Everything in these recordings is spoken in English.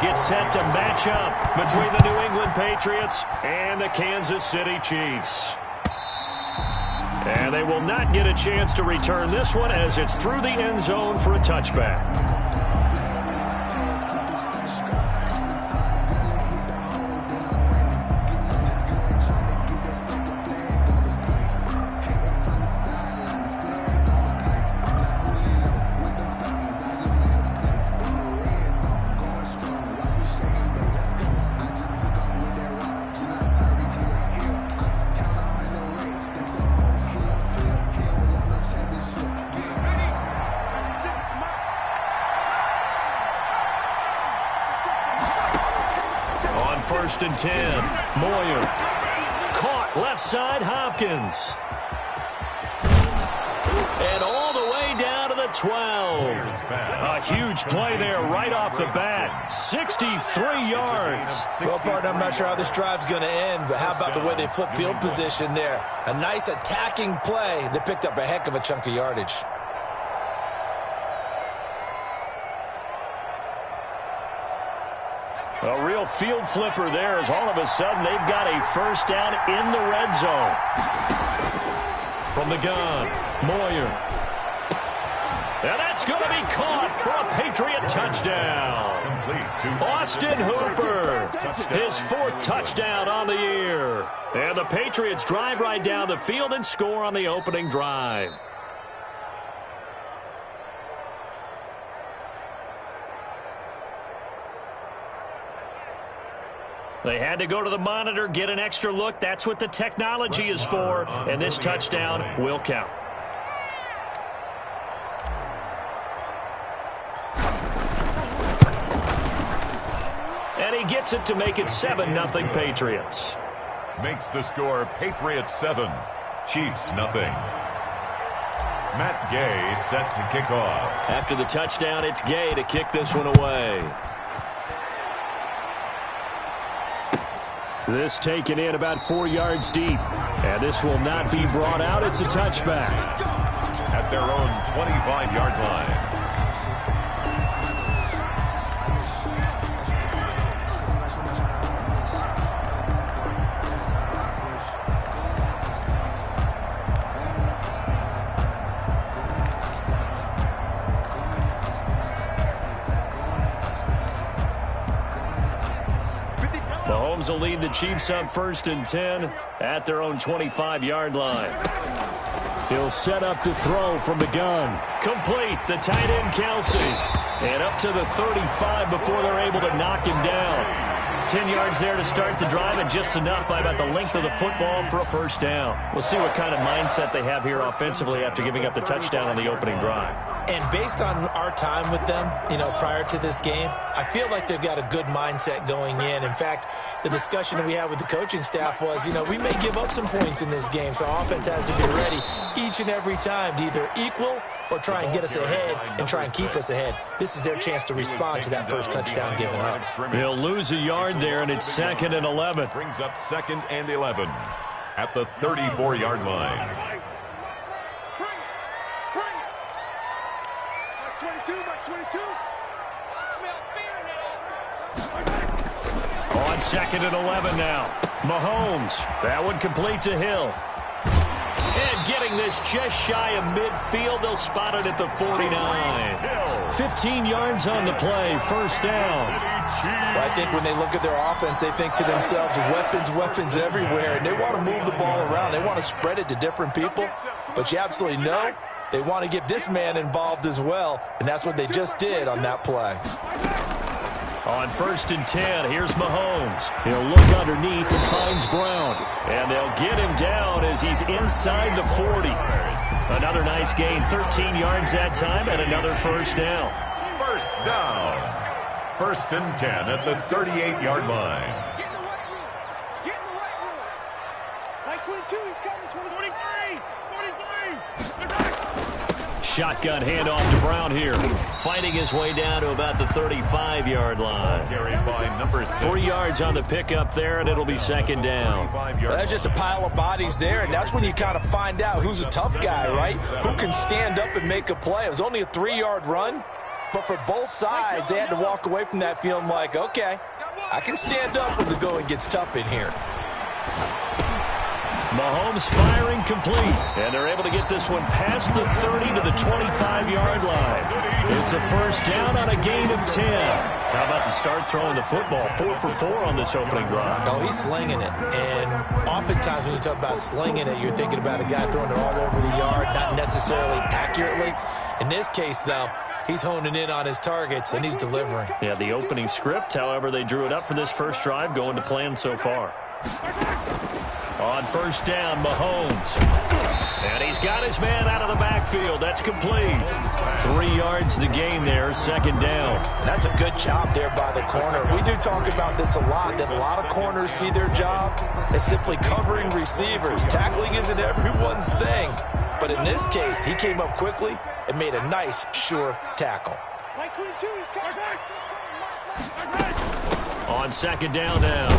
get set to match up between the New England Patriots and the Kansas City Chiefs. And they will not get a chance to return this one as it's through the end zone for a touchback. First and 10. Moyer. Caught left side, Hopkins. And all the way down to the 12. A huge play there right off the bat. 63 yards. Well, partner, I'm not sure how this drive's going to end, but how about the way they flip field position there? A nice attacking play that picked up a heck of a chunk of yardage. A real field flipper there as all of a sudden they've got a first down in the red zone. From the gun, Moyer. And that's going to be caught for a Patriot touchdown. Austin Hooper, his fourth touchdown on the year. And the Patriots drive right down the field and score on the opening drive. They had to go to the monitor, get an extra look. That's what the technology is for, and this touchdown will count. And he gets it to make it 7-0 Patriots. Makes the score Patriots 7, Chiefs 0. Matt Gay set to kick off. After the touchdown, it's Gay to kick this one away. This taken in about 4 yards deep. And this will not be brought out. It's a touchback. At their own 25-yard line. Mahomes will lead the Chiefs up first and 10 at their own 25-yard line. He'll set up to throw from the gun. Complete, the tight end Kelsey. And up to the 35 before they're able to knock him down. 10 yards there to start the drive, and just enough by about the length of the football for a first down. We'll see what kind of mindset they have here offensively after giving up the touchdown on the opening drive. And based on our time with them, prior to this game, I feel like they've got a good mindset going in. In fact, the discussion that we had with the coaching staff was, we may give up some points in this game, so our offense has to be ready each and every time to either equal or try and get us ahead and try and keep us ahead. This is their chance to respond to that first touchdown given up. He'll lose a yard there, and it's 2nd and 11. Brings up 2nd and 11 at the 34-yard line. On 2nd and 11 now. Mahomes. That one complete to Hill. And getting this just shy of midfield. They'll spot it at the 49. 15 yards on the play. First down. Well, I think when they look at their offense, they think to themselves, weapons everywhere. And they want to move the ball around. They want to spread it to different people. But you absolutely know they want to get this man involved as well. And that's what they just did on that play. On 1st and 10, here's Mahomes. He'll look underneath and finds Brown. And they'll get him down as he's inside the 40. Another nice gain, 13 yards that time, and another first down. First down. 1st and 10 at the 38-yard line. Get in the right room. Get in the right room. Like 22, he's coming. 23. 23. Shotgun handoff to Brown here. Fighting his way down to about the 35-yard line. Carried by number 6. 3 yards on the pickup there, and it'll be 2nd down. Well, that's just a pile of bodies there, and that's when you kind of find out who's a tough guy, right? Who can stand up and make a play. It was only a 3-yard run, But for both sides, they had to walk away from that feeling like, okay, I can stand up when the going gets tough in here. Mahomes firing complete, and they're able to get this one past the 30 to the 25-yard line. It's a first down on a gain of 10. How about the start throwing the football? 4 for 4 on this opening drive. Oh, he's slinging it. And oftentimes when you talk about slinging it, you're thinking about a guy throwing it all over the yard, not necessarily accurately. In this case, though, he's honing in on his targets, and he's delivering. Yeah, the opening script, however, they drew it up for this first drive, going to plan so far. On first down, Mahomes. And he's got his man out of the backfield. That's complete. 3 yards the gain there, second down. That's a good job there by the corner. We do talk about this a lot, that a lot of corners see their job as simply covering receivers. Tackling isn't everyone's thing. But in this case, he came up quickly and made a nice, sure tackle. Like 22, he's coming. On second down now,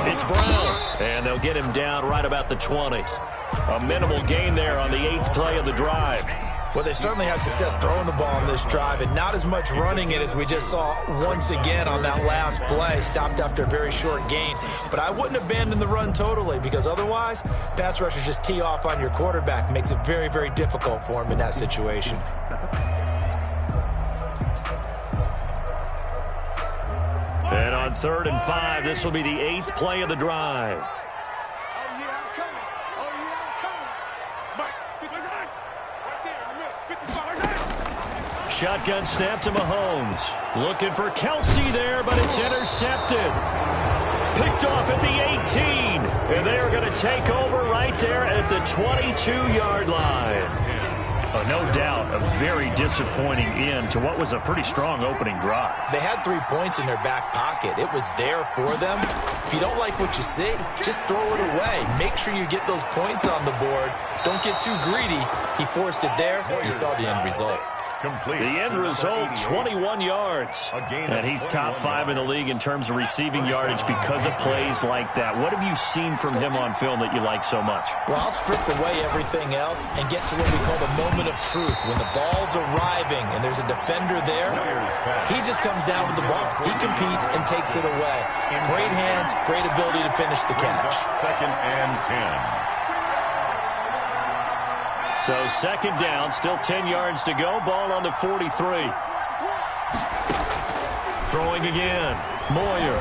it's Brown. And they'll get him down right about the 20. A minimal gain there on the 8th play of the drive. Well, they certainly had success throwing the ball on this drive and not as much running it as we just saw once again on that last play. Stopped after a very short gain. But I wouldn't abandon the run totally, because otherwise, pass rushers just tee off on your quarterback. Makes it very, very difficult for him in that situation. And on 3rd and 5, this will be the 8th play of the drive. Oh, yeah, I'm coming. Oh, yeah, I'm coming. But, right there in the middle, 55. Shotgun snap to Mahomes. Looking for Kelsey there, but it's intercepted. Picked off at the 18. And they are going to take over right there at the 22-yard line. No doubt a very disappointing end to what was a pretty strong opening drive. They had 3 points in their back pocket. It was there for them. If you don't like what you see, just throw it away. Make sure you get those points on the board. Don't get too greedy. He forced it there. You saw the end result. Complete. The end result, 21 yards. And he's top 5 in the league in terms of receiving yardage because of plays like that. What have you seen from him on film that you like so much? Well, I'll strip away everything else and get to what we call the moment of truth. When the ball's arriving and there's a defender there, he just comes down with the ball. He competes and takes it away. Great hands, great ability to finish the catch. Second and 10. So second down, still 10 yards to go. Ball on the 43. Throwing again. Moyer.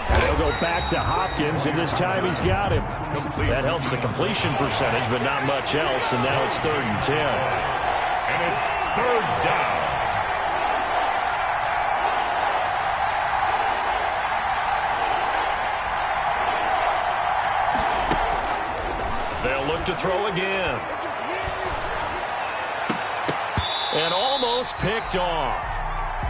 And they'll go back to Hopkins, and this time he's got him. That helps the completion percentage, but not much else, and now it's 3rd and 10. And it's 3rd down. They'll look to throw again. And almost picked off.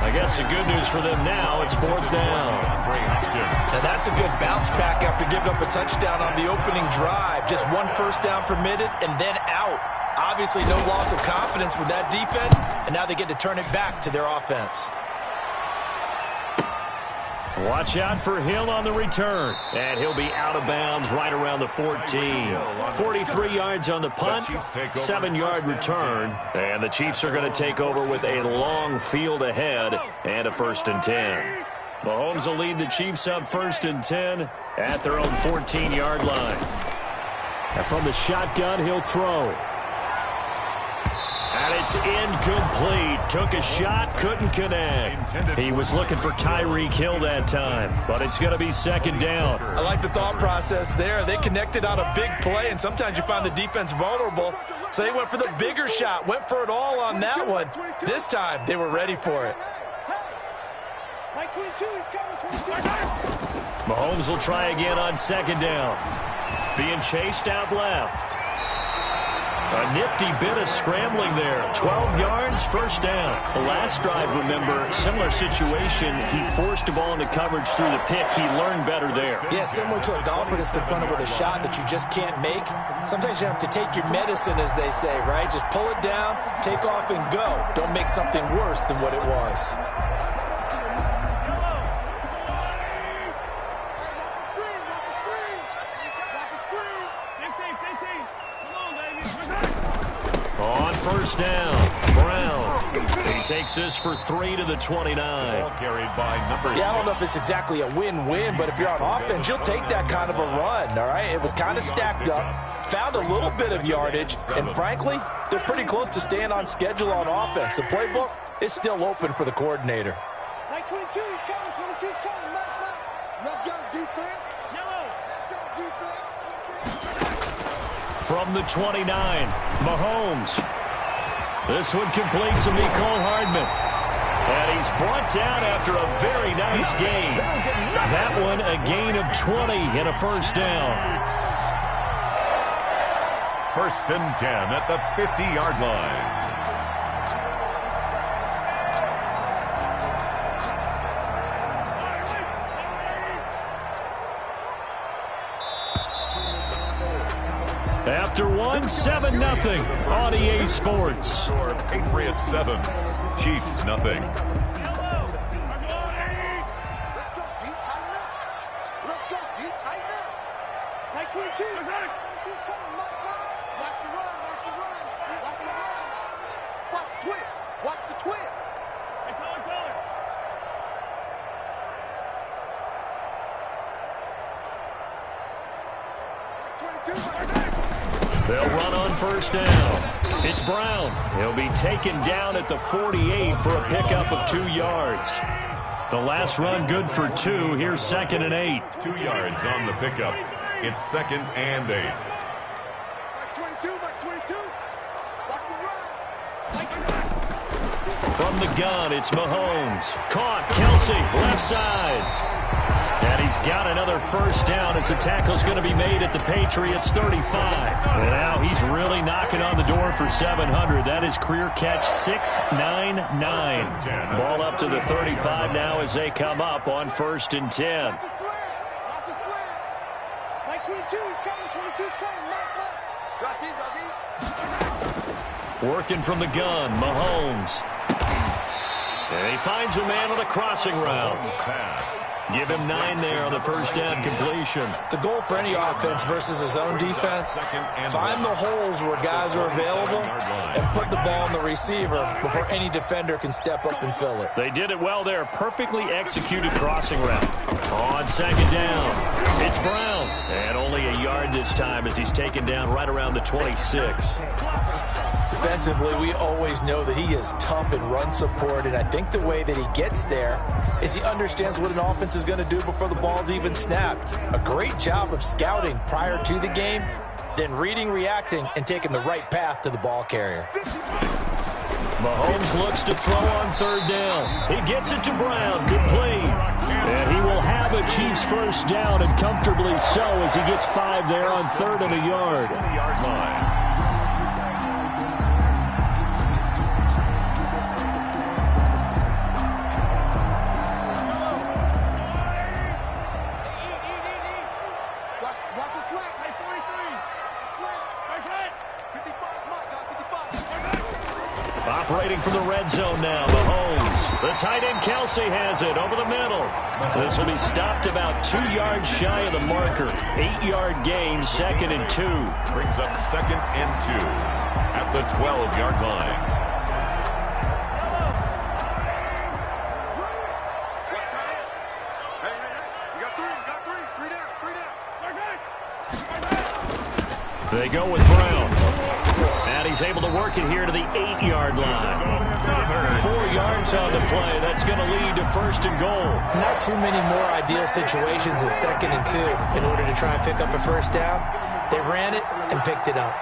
I guess the good news for them now, it's 4th down. Now that's a good bounce back after giving up a touchdown on the opening drive. Just 1 first down permitted and then out. Obviously no loss of confidence with that defense, and now they get to turn it back to their offense. Watch out for Hill on the return. And he'll be out of bounds right around the 14. 43 yards on the punt, 7-yard return. And the Chiefs are going to take over with a long field ahead and a 1st and 10. Mahomes will lead the Chiefs up 1st and 10 at their own 14-yard line. And from the shotgun, he'll throw. And it's incomplete. Took a shot, couldn't connect. He was looking for Tyreek Hill that time, but it's going to be 2nd down. I like the thought process there. They connected on a big play, and sometimes you find the defense vulnerable. So they went for the bigger shot, went for it all on that one. This time, they were ready for it. Like 22, he's coming. 22. Mahomes will try again on 2nd down. Being chased out left. A nifty bit of scrambling there. 12 yards, 1st down. The last drive, remember, similar situation. He forced the ball into coverage through the pick. He learned better there. Yeah, similar to a golfer that's confronted with a shot that you just can't make. Sometimes you have to take your medicine, as they say, right? Just pull it down, take off, and go. Don't make something worse than what it was. On 1st down, Brown. takes this for 3 to the 29. Ball carried by number 6. Yeah, I don't know if it's exactly a win-win, but if you're on offense, you'll take that kind of a run, all right? It was kind of stacked up, found a little bit of yardage, and frankly, they're pretty close to staying on schedule on offense. The playbook is still open for the coordinator. Like 22, he's coming. 22's coming. Mark. Let's go, defense. Yellow. Let's go, defense. From the 29, Mahomes. This one complete to Mecole Hardman. And he's brought down after a very nice gain. That one a gain of 20 and a first down. 1st and 10 at the 50-yard line. After one, 7-0 on EA Sports. Score Patriots 7, Chiefs nothing. Let's go, deep, tighten up. Let's go, deep, tighten up. Like 22. 22's coming. Mark. Watch the run. Watch the run. Watch the run. Watch the twist. Watch the twist. Hey, Tyler. Like 22. They'll run on first down. It's Brown. He'll be taken down at the 48 for a pickup of 2 yards. The last run good for 2. Here's 2nd and 8. 2 yards on the pickup. It's 2nd and 8. Watch 22. Watch 22. Watch the run. From the gun, it's Mahomes. Caught. Kelsey, left side. And he's got another first down as the tackle's going to be made at the Patriots 35. And now he's really knocking on the door for 700. That is career catch 699. Ball up to the 35 now as they come up on 1st and 10. Watch the slant. Watch the slant. Like 22. He's coming. 22's coming. Mark. Drop deep. Working from the gun, Mahomes. And he finds a man on a crossing route. Pass. Give him 9 there on the first down completion. The goal for any offense versus his own defense, find the holes where guys are available and put the ball on the receiver before any defender can step up and fill it. They did it well there. Perfectly executed crossing route. On 2nd down, it's Brown. And only a yard this time as he's taken down right around the 26. Defensively, we always know that he is tough in run support, and I think the way that he gets there is he understands what an offense is going to do before the ball's even snapped. A great job of scouting prior to the game, then reading, reacting, and taking the right path to the ball carrier. Mahomes looks to throw on 3rd down. He gets it to Brown. Complete. And he will have a Chiefs first down, and comfortably so as he gets 5 there on 3rd and a yard. 20-yard line. Watch the slant. Hey, 43. Slant. Nice hit. 55. Mark. 55. Operating from the red zone now, Mahomes. The tight end Kelsey has it over the middle. This will be stopped about 2 yards shy of the marker. 8-yard gain, 2nd and 2. Brings up 2nd and 2 at the 12-yard line. Watch tight end. Hey. You got 3. You got 3. 3 down. 3 down. They go with Brown. And he's able to work it here to the 8-yard line. 4 yards on the play. That's going to lead to 1st and goal. Not too many more ideal situations at 2nd and 2 in order to try and pick up a first down. They ran it and picked it up.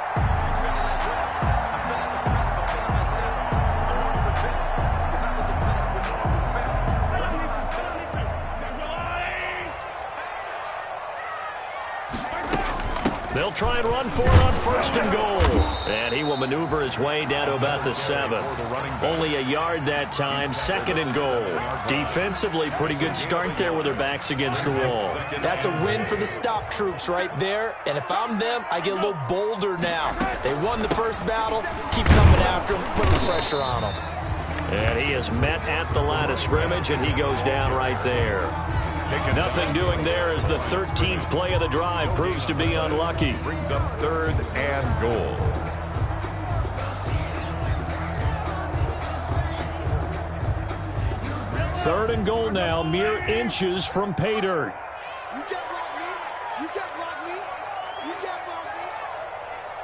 They'll try and run for it on 1st and goal. And he will maneuver his way down to about the 7. Only a yard that time, 2nd and goal. Defensively, pretty good start there with their backs against the wall. That's a win for the stop troops right there. And if I'm them, I get a little bolder now. They won the first battle. Keep coming after them. Put the pressure on them. And he is met at the line of scrimmage, and he goes down right there. Nothing doing there as the 13th play of the drive proves to be unlucky. Brings up 3rd and goal. 3rd and goal now, mere inches from pay dirt. You can't block me. You can't block me. You can't block me.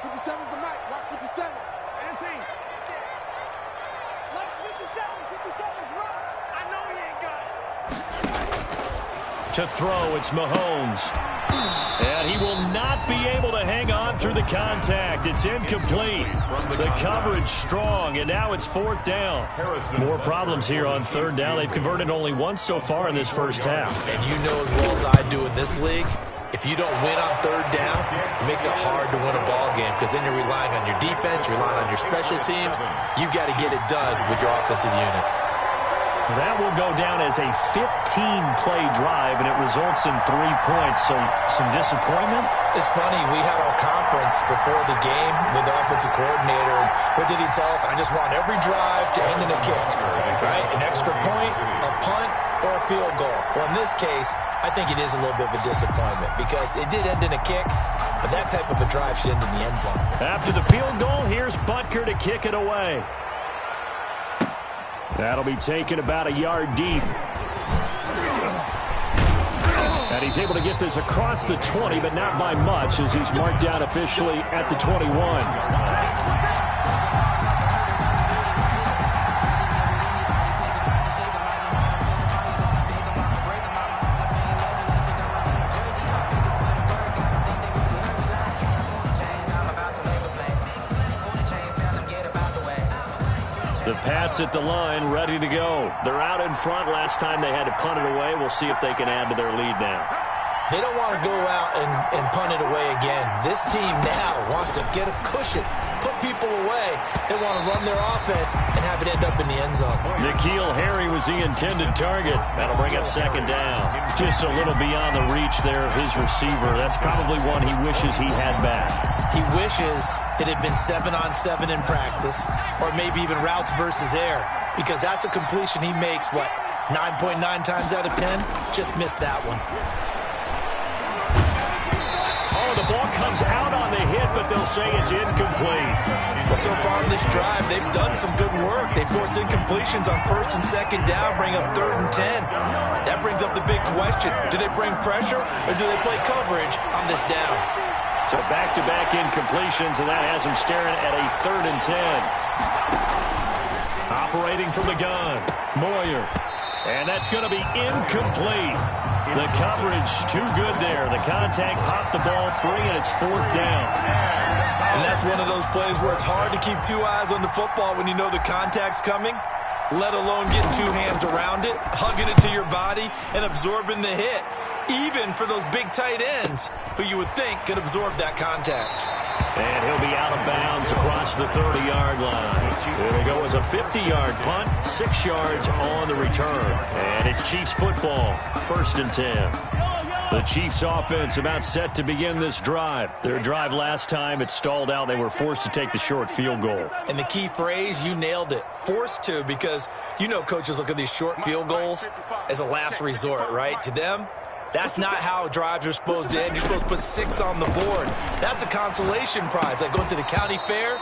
57's the mic. Watch 57. 18. Watch 57. 57's right. I know he ain't got it. To throw, it's Mahomes. And he will not be able to hang on through the contact. It's incomplete. The coverage strong, and now it's 4th down. More problems here on 3rd down. They've converted only once so far in this first half. And you know as well as I do in this league, if you don't win on 3rd down, it makes it hard to win a ball game because then you're relying on your defense, you're relying on your special teams. You've got to get it done with your offensive unit. That will go down as a 15-play drive, and it results in 3 points. So some disappointment? It's funny. We had our conference before the game with the offensive coordinator, and what did he tell us? I just want every drive to end in a kick, right? An extra point, a punt, or a field goal. Well, in this case, I think it is a little bit of a disappointment because it did end in a kick, but that type of a drive should end in the end zone. After the field goal, here's Butker to kick it away. That'll be taken about a yard deep. And he's able to get this across the 20, but not by much as he's marked down officially at the 21. The Pats at the line, ready to go. They're out in front. Last time they had to punt it away. We'll see if they can add to their lead now. They don't want to go out and punt it away again. This team now wants to get a cushion, put people away. They want to run their offense and have it end up in the end zone. N'Keal Harry was the intended target. That'll bring up 2nd down. Just a little beyond the reach there of his receiver. That's probably one he wishes he had back. He wishes it had been 7-on-7 in practice, or maybe even routes versus air, because that's a completion he makes, 9.9 times out of 10? Just missed that one. Oh, the ball comes out on the hit, but they'll say it's incomplete. Well, so far in this drive, they've done some good work. They forced incompletions on 1st and 2nd down, bring up 3rd and 10. That brings up the big question. Do they bring pressure, or do they play coverage on this down? So back-to-back incompletions, and that has him staring at a 3rd and 10. Operating from the gun, Moyer. And that's going to be incomplete. The coverage too good there. The contact popped the ball free, and it's 4th down. And that's one of those plays where it's hard to keep 2 eyes on the football when you know the contact's coming, let alone getting 2 hands around it, hugging it to your body, and absorbing the hit. Even for those big tight ends who you would think could absorb that contact. And he'll be out of bounds across the 30-yard line. There we go as a 50-yard punt, 6 yards on the return. And it's Chiefs football, 1st and 10. The Chiefs offense about set to begin this drive. Their drive last time, it stalled out. They were forced to take the short field goal. And the key phrase, you nailed it, forced to, because you know coaches look at these short field goals as a last resort, right? To them, that's not how drives are supposed to end. You're supposed to put 6 on the board. That's a consolation prize. Like going to the county fair,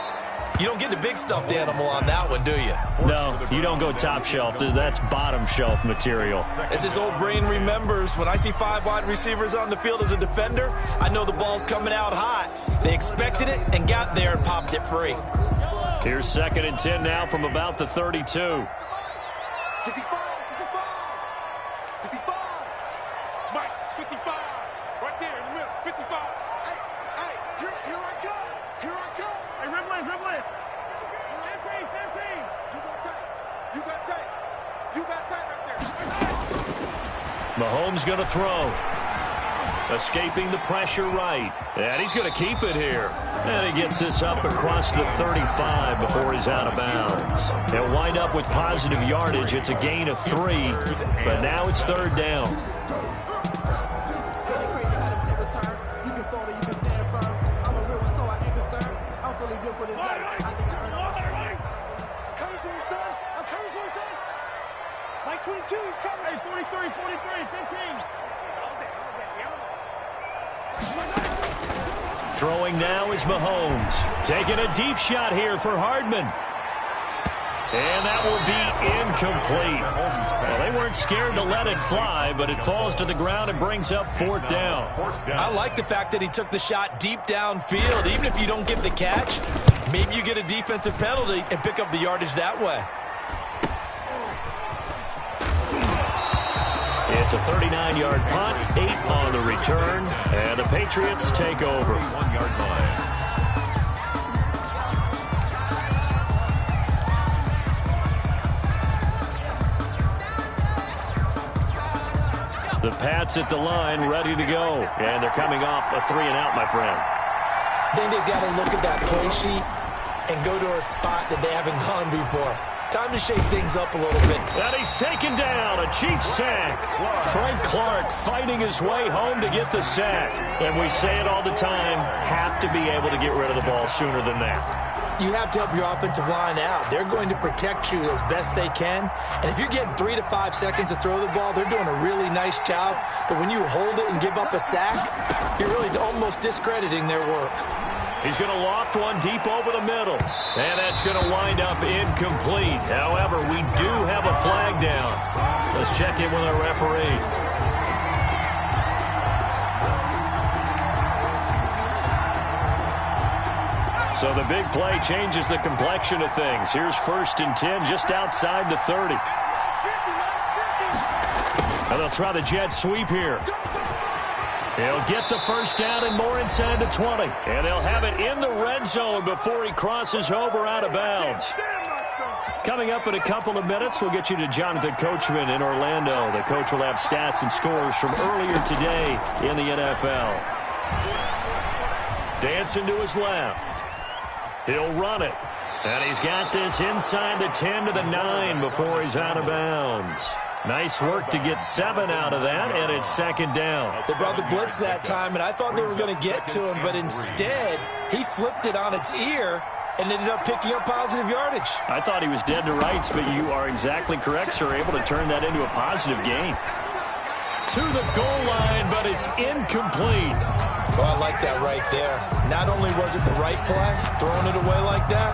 you don't get the big stuffed animal on that one, do you? No, you don't go top shelf. That's bottom shelf material. As this old brain remembers, when I see 5 wide receivers on the field as a defender, I know the ball's coming out hot. They expected it and got there and popped it free. Here's 2nd and 10 now from about the 32. 15. You got tight right there. Mahomes going to throw. Escaping the pressure right. And he's going to keep it here. And he gets this up across the 35 before he's out of bounds. He'll wind up with positive yardage. It's a gain of 3, but now it's 3rd down. Like 22, he's coming. Hey, 43, 15. Throwing now is Mahomes. Taking a deep shot here for Hardman. And that will be incomplete. Well, they weren't scared to let it fly, but it falls to the ground and brings up fourth down. I like the fact that he took the shot deep downfield. Even if you don't get the catch, maybe you get a defensive penalty and pick up the yardage that way. It's a 39-yard punt, 8 on the return, and the Patriots take over. 1-yard line. The Pats at the line, ready to go. And they're coming off a 3-and-out, my friend. I think they've got to look at that play sheet and go to a spot that they haven't gone before. Time to shake things up a little bit. And he's taken down, a Chiefs sack. Frank Clark fighting his way home to get the sack. And we say it all the time, have to be able to get rid of the ball sooner than that. You have to help your offensive line out. They're going to protect you as best they can. And if you're getting 3 to 5 seconds to throw the ball, they're doing a really nice job. But when you hold it and give up a sack, you're really almost discrediting their work. He's going to loft one deep over the middle. And that's going to wind up incomplete. However, we do have a flag down. Let's check in with our referee. So the big play changes the complexion of things. Here's 1st and 10 just outside the 30. And they'll try the jet sweep here. He'll get the first down and more inside the 20. And they'll have it in the red zone before he crosses over out of bounds. Coming up in a couple of minutes, we'll get you to Jonathan Coachman in Orlando. The coach will have stats and scores from earlier today in the NFL. Dancing to his left. He'll run it. And he's got this inside the 10 to the 9 before he's out of bounds. Nice work to get 7 out of that, and it's 2nd down. They brought the blitz that time, and I thought they were going to get to him, but instead, he flipped it on its ear and ended up picking up positive yardage. I thought he was dead to rights, but you are exactly correct, sir. Able to turn that into a positive gain. To the goal line, but it's incomplete. Oh, I like that right there. Not only was it the right play, throwing it away like that,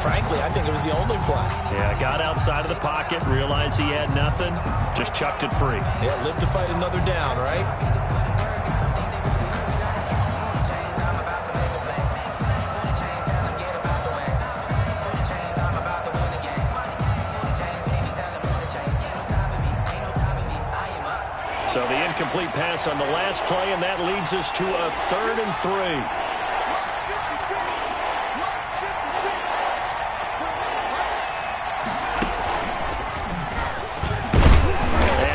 frankly, I think it was the only play. Yeah, got outside of the pocket, realized he had nothing, just chucked it free. Yeah, live to fight another down, right? So the incomplete pass on the last play, and that leads us to a 3rd and 3.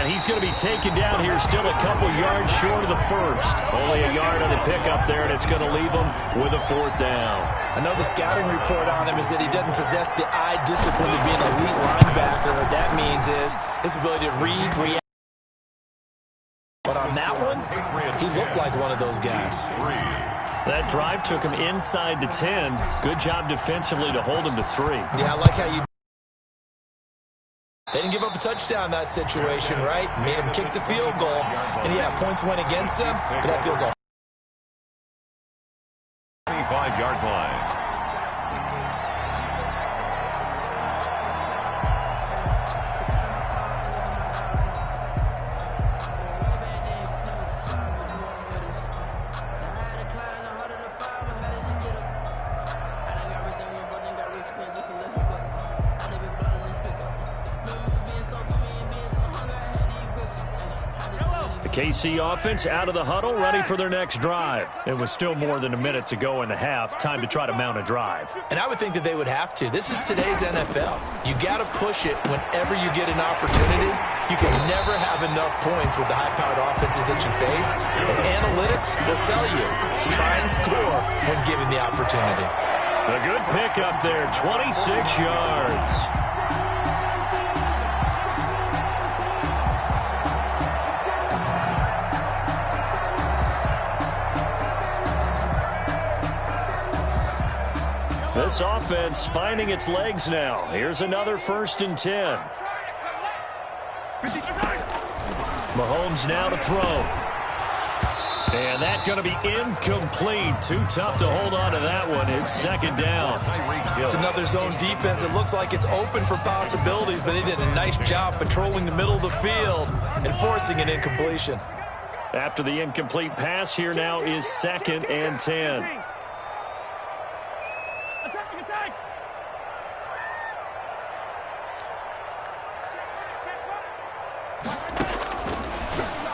He's going to be taken down here, still a couple yards short of the first. Only a yard on the pickup there, and it's going to leave him with a 4th down. I know the scouting report on him is that he doesn't possess the eye discipline to be an elite linebacker. What that means is his ability to read, react. But on that one, he looked like one of those guys. That drive took him inside the 10. Good job defensively to hold him to 3. Yeah, I like how you... They didn't give up a touchdown in that situation, right? Made them kick the field goal. And, yeah, points went against them, but that feels a 25-yard line. KC offense out of the huddle, ready for their next drive. It was still more than a minute to go in the half. Time to try to mount a drive. And I would think that they would have to. This is today's NFL. You got to push it whenever you get an opportunity. You can never have enough points with the high-powered offenses that you face. And analytics will tell you, try and score when given the opportunity. A good pickup there, 26 yards. This offense finding its legs now. Here's another 1st and 10. Mahomes now to throw. And that's going to be incomplete. Too tough to hold on to that one. It's second down. It's another zone defense. It looks like it's open for possibilities, but they did a nice job patrolling the middle of the field and forcing an incompletion. After the incomplete pass, here now is 2nd and 10. Attack!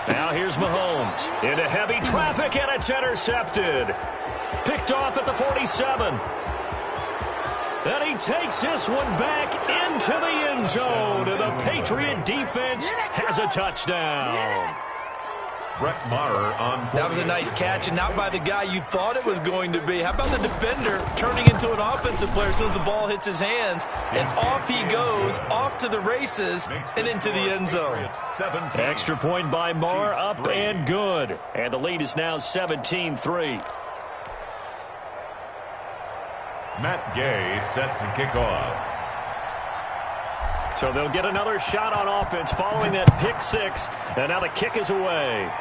Now here's Mahomes into heavy traffic, and it's intercepted. Picked off at the 47. And he takes this one back into the end zone. And the Patriot defense has a touchdown. Brett Maher on. That was a nice catch, and not by the guy you thought it was going to be. How about the defender turning into an offensive player as soon as the ball hits his hands, and off he goes, off to the races, and into the end zone. Extra point by Maher, up and good. And the lead is now 17-3. Matt Gay set to kick off. So they'll get another shot on offense following that pick six. And now the kick is away.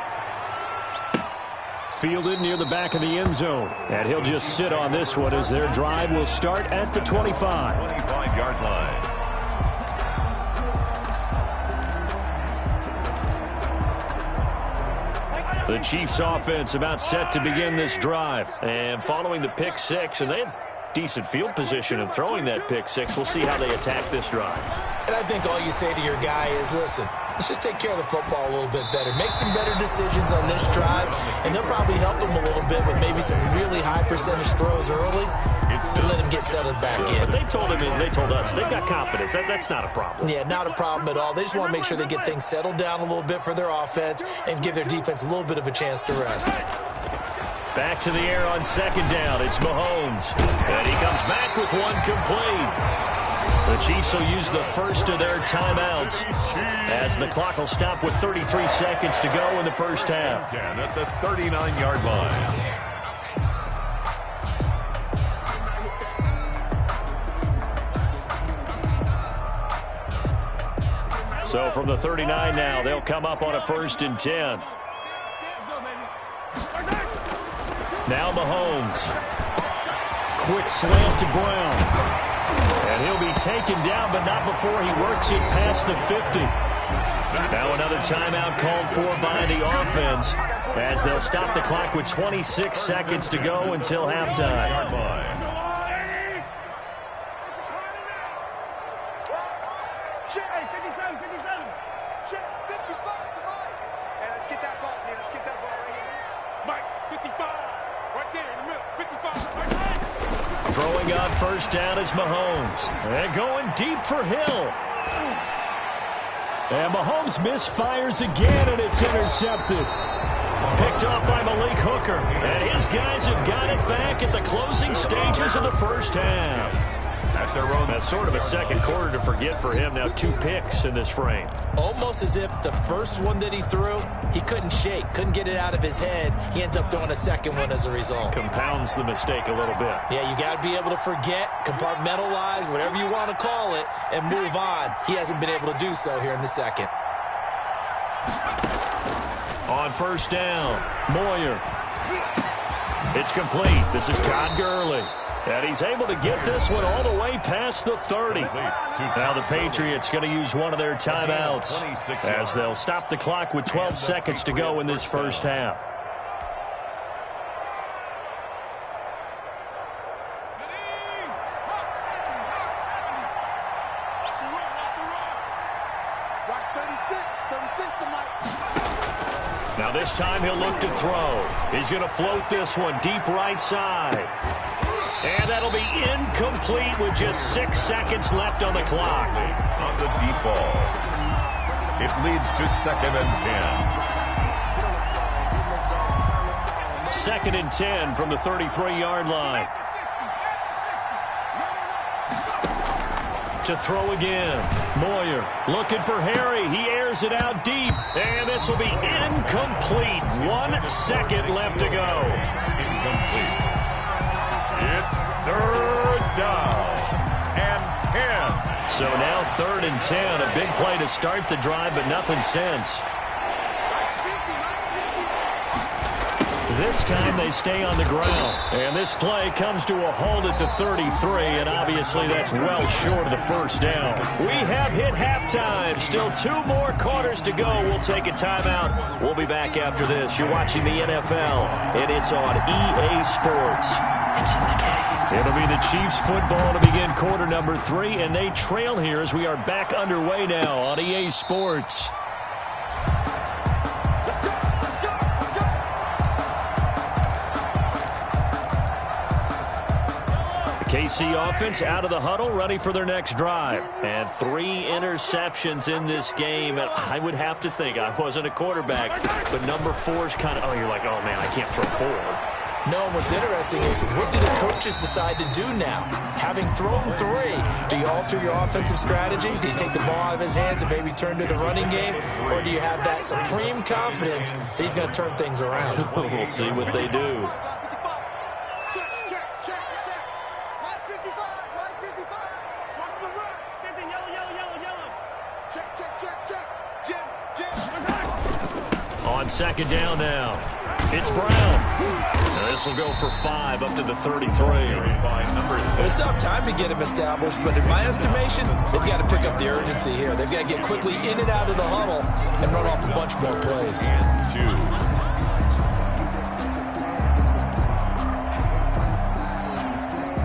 Fielded near the back of the end zone. And he'll just sit on this one as their drive will start at the 25. 25-yard line. The Chiefs offense about set to begin this drive. And following the pick six, and they had decent field position in throwing that pick six. We'll see how they attack this drive. And I think all you say to your guy is, listen, let's just take care of the football a little bit better. Make some better decisions on this drive, and they'll probably help him a little bit with maybe some really high percentage throws early to let him get settled back in. But they told him, and they told us, they've got confidence. That's not a problem. Yeah, not a problem at all. They just want to make sure they get things settled down a little bit for their offense and give their defense a little bit of a chance to rest. Back to the air on second down. It's Mahomes. And he comes back with one complete. The Chiefs will use the first of their timeouts as the clock will stop with 33 seconds to go in the first half. 10 at the 39-yard line. So from the 39 now, they'll come up on a 1st and 10. Now Mahomes. Quick slant to ground. And he'll be taken down, but not before he works it past the 50. Now another timeout called for by the offense as they'll stop the clock with 26 seconds to go until halftime. Throwing on first down is Mahomes. And going deep for Hill. And Mahomes misfires again, and it's intercepted. Picked off by Malik Hooker. And his guys have got it back at the closing stages of the first half. That's sort of a second quarter to forget for him. Now 2 picks in this frame. Almost as if the first one that he threw, he couldn't shake, couldn't get it out of his head. He ends up throwing a second one as a result. Compounds the mistake a little bit. Yeah, you got to be able to forget, compartmentalize, whatever you want to call it, and move on. He hasn't been able to do so here in the second. On first down, Moyer. It's complete. This is Todd Gurley. And he's able to get this one all the way past the 30. Now the Patriots going to use one of their timeouts as they'll stop the clock with 12 seconds to go in this first half. Now this time he'll look to throw. He's going to float this one deep right side. And that'll be incomplete with just 6 seconds left on the clock. On the deep ball. It leads to 2nd and 10. 2nd and 10 from the 33-yard line. To throw again. Moyer looking for Harry. He airs it out deep. And this will be incomplete. 1 second left to go. Incomplete. It's 3rd down and 10. So now 3rd and 10. A big play to start the drive, but nothing since. This time they stay on the ground. And this play comes to a halt at the 33, and obviously that's well short of the first down. We have hit halftime. Still 2 more quarters to go. We'll take a timeout. We'll be back after this. You're watching the NFL, and it's on EA Sports. It's in the game. It'll be the Chiefs football to begin quarter number 3, and they trail here as we are back underway now on EA Sports. KC offense out of the huddle, ready for their next drive. And 3 interceptions in this game. And I would have to think, I wasn't a quarterback, but number 4 is kind of, you're like, oh, man, I can't throw 4. No, what's interesting is what do the coaches decide to do now? Having thrown 3, do you alter your offensive strategy? Do you take the ball out of his hands and maybe turn to the running game? Or do you have that supreme confidence that he's going to turn things around? We'll see what they do. On second down now, it's Brown. This will go for 5 up to the 33. It's tough time to get him established, but in my estimation, they've got to pick up the urgency here. They've got to get quickly in and out of the huddle and run off a bunch more plays.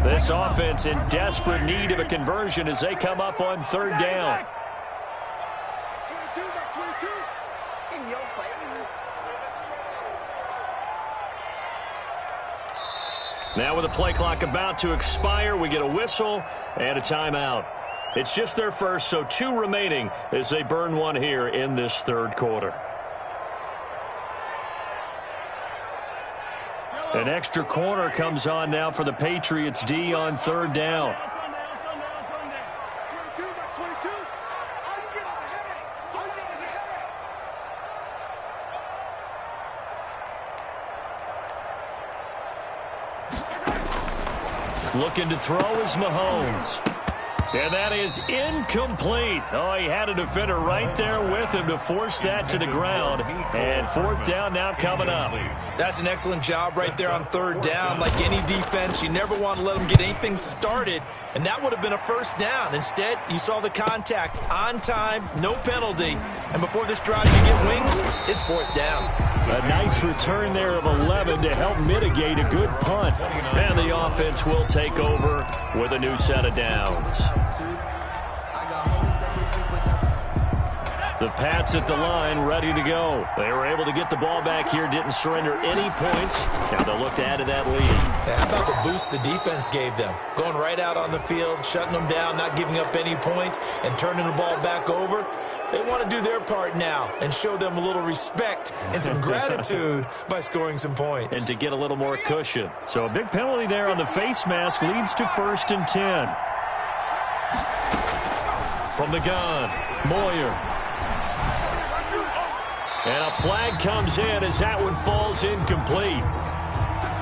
This offense in desperate need of a conversion as they come up on third down. 22 in your face. Now with the play clock about to expire, we get a whistle and a timeout. It's just their first, so 2 remaining as they burn 1 here in this third quarter. An extra corner comes on now for the Patriots D on third down. Looking to throw is Mahomes. And that is incomplete. Oh, he had a defender right there with him to force that to the ground. And fourth down now coming up. That's an excellent job right there on third down. Like any defense, you never want to let them get anything started. And that would have been a first down. Instead, you saw the contact on time, no penalty. And before this drive you get wings, it's fourth down. A nice return there of 11 to help mitigate a good punt. And the offense will take over with a new set of downs. The Pats at the line, ready to go. They were able to get the ball back here, didn't surrender any points. Now they'll look to add to that lead. How about the boost the defense gave them? Going right out on the field, shutting them down, not giving up any points, and turning the ball back over. They want to do their part now and show them a little respect and some gratitude by scoring some points. And to get a little more cushion. So a big penalty there on the face mask leads to 1st and 10. From the gun, Moyer. And a flag comes in as that one falls incomplete.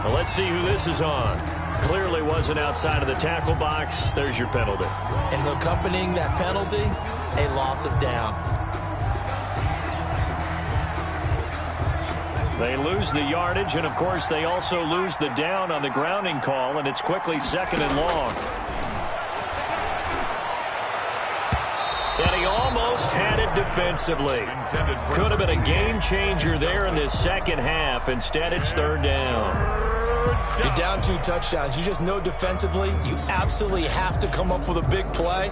Well, let's see who this is on. Clearly wasn't outside of the tackle box. There's your penalty. And accompanying that penalty, a loss of down. They lose the yardage, and, of course, they also lose the down on the grounding call, and it's quickly 2nd and long. And he almost had it defensively. Could have been a game changer there in the second half. Instead, it's third down. You're down 2 touchdowns. You just know defensively you absolutely have to come up with a big play.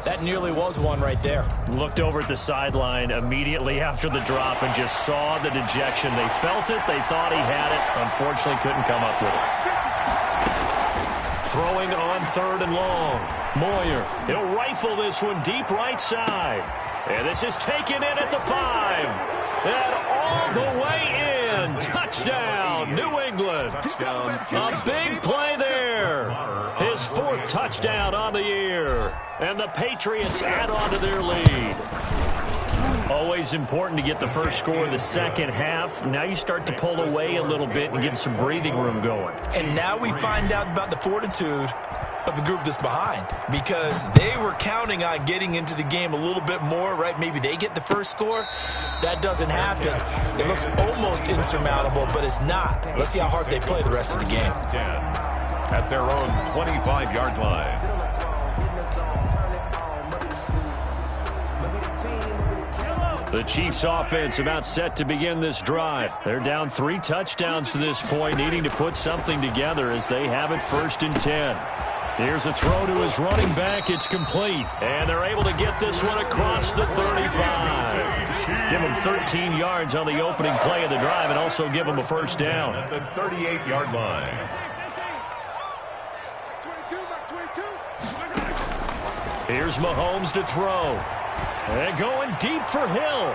That nearly was one right there. Looked over at the sideline immediately after the drop and just saw the dejection. They felt it. They thought he had it. Unfortunately, couldn't come up with it. Throwing on third and long. Moyer. He'll rifle this one deep right side. And this is taken in at the 5. And all the way in. Touchdown, New England. A big play there. His 4th touchdown on the year. And the Patriots add on to their lead. Always important to get the first score of the second half. Now you start to pull away a little bit and get some breathing room going. And now we find out about the fortitude of the group that's behind, because they were counting on getting into the game a little bit more, right? Maybe they get the first score. that doesn't happen, it looks almost insurmountable, but it's not. Let's see how hard they play the rest of the game. 10 at their own 25-yard line. The Chiefs offense about set to begin this drive. They're down 3 touchdowns to this point, needing to put something together as they have it 1st and 10. Here's a throw to his running back. It's complete. And they're able to get this one across the 35. Give them 13 yards on the opening play of the drive and also give them a first down. At the 38-yard line. Here's Mahomes to throw. And going deep for Hill.